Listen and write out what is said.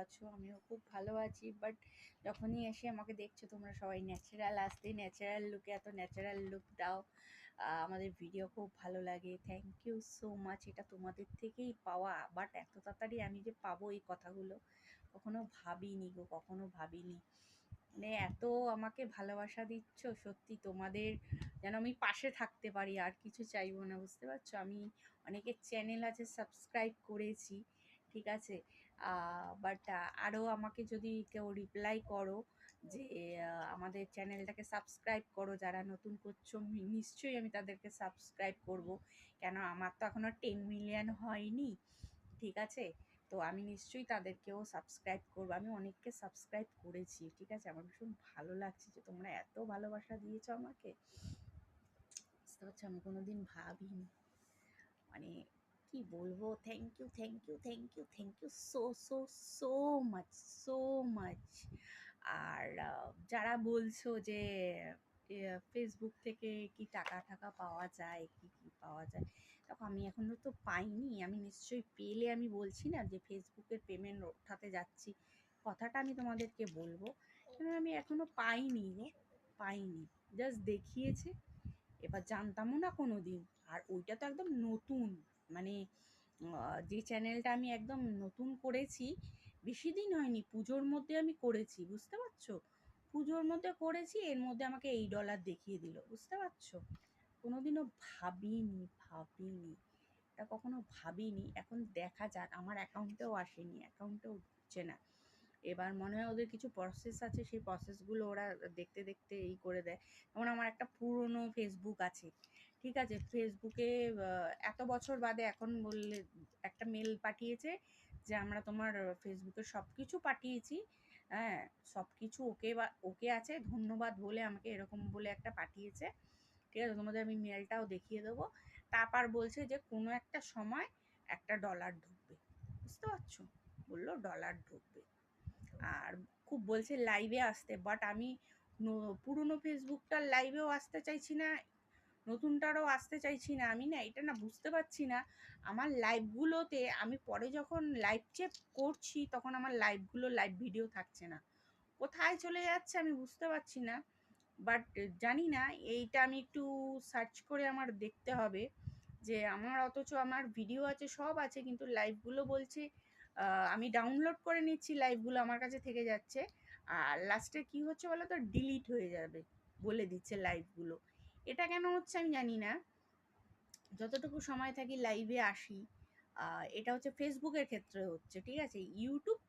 আছো? আমিও খুব ভালো আছি। বাট যখনই এসে আমাকে দেখছো তোমরা সবাই ন্যাচারাল আসতে, ন্যাচারাল লুকে এত ন্যাচারাল লুক দাও। আমাদের ভিডিও খুব ভালো লাগে। Thank you so much. এটা তোমাদের থেকেই পাওয়া, বাট এত তাড়াতাড়ি আমি যে পাবো এই কথাগুলো কখনো ভাবিনি গো, কখনো ভাবিনি। মানে এত আমাকে ভালোবাসা দিচ্ছ, সত্যি তোমাদের যেন আমি পাশে থাকতে পারি, আর কিছু চাইবো না, বুঝতে পারছো? আমি অনেকের চ্যানেল আছে, সাবস্ক্রাইব করেছি, ঠিক আছে, বাট আরও আমাকে যদি কেউ রিপ্লাই করো যে আমাদের চ্যানেলটাকে সাবস্ক্রাইব করো, যারা নতুন করছো নিশ্চয়ই আমি তাদেরকে সাবস্ক্রাইব করব। কেন, আমার তো এখনও 10 মিলিয়ন হয়নি, ঠিক আছে? তো আমি নিশ্চয়ই তাদেরকেও সাবস্ক্রাইব করবো। আমি অনেককে সাবস্ক্রাইব করেছি, ঠিক আছে? আমার ভীষণ ভালো লাগছে যে তোমরা এত ভালোবাসা দিয়েছো আমাকে, বুঝতে পারছো? আমি কোনোদিন ভাবিনি, মানে কি বলবো, thank you, thank you, thank you, thank you so so so much, so much. আর যারা বলছো যে ফেসবুক থেকে কি টাকা টাকা পাওয়া যায়, কি কি পাওয়া যায়, দেখো আমি এখনো তো পাইনি। আমি নিশ্চয়ই পেলে আমি বলছি না যে ফেসবুকের পেমেন্ট ওঠাতে যাচ্ছি, কথাটা আমি তোমাদেরকে বলবো। কিন্তু আমি এখনো পাইনি গো, পাইনি। জাস্ট দেখিয়েছে, এবার জানতামও না কোনো দিন। আর ওইটা তো একদম নতুন, মানে যে চ্যানেলটা আমি একদম নতুন করেছি, বেশি দিন হয়নি, পুজোর মধ্যে আমি করেছি, বুঝতে পারছো? পুজোর মধ্যে করেছি, এর মধ্যে আমাকে $8 দেখিয়ে দিল, বুঝতে পারছো? কোনোদিনও ভাবিনি, ভাবিনি, এটা কখনো ভাবিনি। এখন দেখা যাক, আমার অ্যাকাউন্টেও আসেনি, অ্যাকাউন্টেও ঢুকছে না। এবার মনে হয় ওদের কিছু প্রসেস আছে, সেই প্রসেসগুলো ওরা দেখতে দেখতে এই করে দেয়। যেমন আমার একটা পুরনো ফেসবুক আছে, ঠিক আছে? ফেসবুকে এত বছর বাদে এখন বললে একটা মেল পাঠিয়েছে যে আমরা তোমার ফেসবুকে সব কিছু পাঠিয়েছি, হ্যাঁ, সব কিছু ওকে বা ওকে আছে, ধন্যবাদ বলে আমাকে এরকম বলে একটা পাঠিয়েছে, ঠিক আছে? তোমাদের আমি মেলটাও দেখিয়ে দেবো। তারপর বলছে যে কোনো একটা সময় $1 ঢুকবে, বুঝতে পারছো? বললো $1 ঢুকবে। আর খুব বলছে লাইভে আসতে, বাট আমি পুরনো ফেসবুকটার লাইভেও আসতে চাইছি না, নতুনটারও আসতে চাইছি না। আমি না এটা না বুঝতে পারছি না, আমার লাইভগুলোতে আমি পরে যখন লাইভ চেক করছি তখন আমার লাইভগুলো লাইভ ভিডিও থাকছে না, কোথায় চলে যাচ্ছে আমি বুঝতে পারছি না। বাট জানি না, এইটা আমি একটু সার্চ করে আমার দেখতে হবে যে আমার, অথচ আমার ভিডিও আছে, সব আছে, কিন্তু লাইভগুলো বলছে আমি ডাউনলোড করে নিচ্ছি, লাইভগুলো আমার কাছে থেকে যাচ্ছে, আর লাস্টে কি হচ্ছে বলো তো, ডিলিট হয়ে যাবে বলে দিচ্ছে লাইভগুলো। এটা কেন হচ্ছে আমি জানি না। যতটুকু সময় থাকি লাইভে আসি, এটা হচ্ছে ফেসবুকের ক্ষেত্রে হচ্ছে, ঠিক আছে? ইউটিউব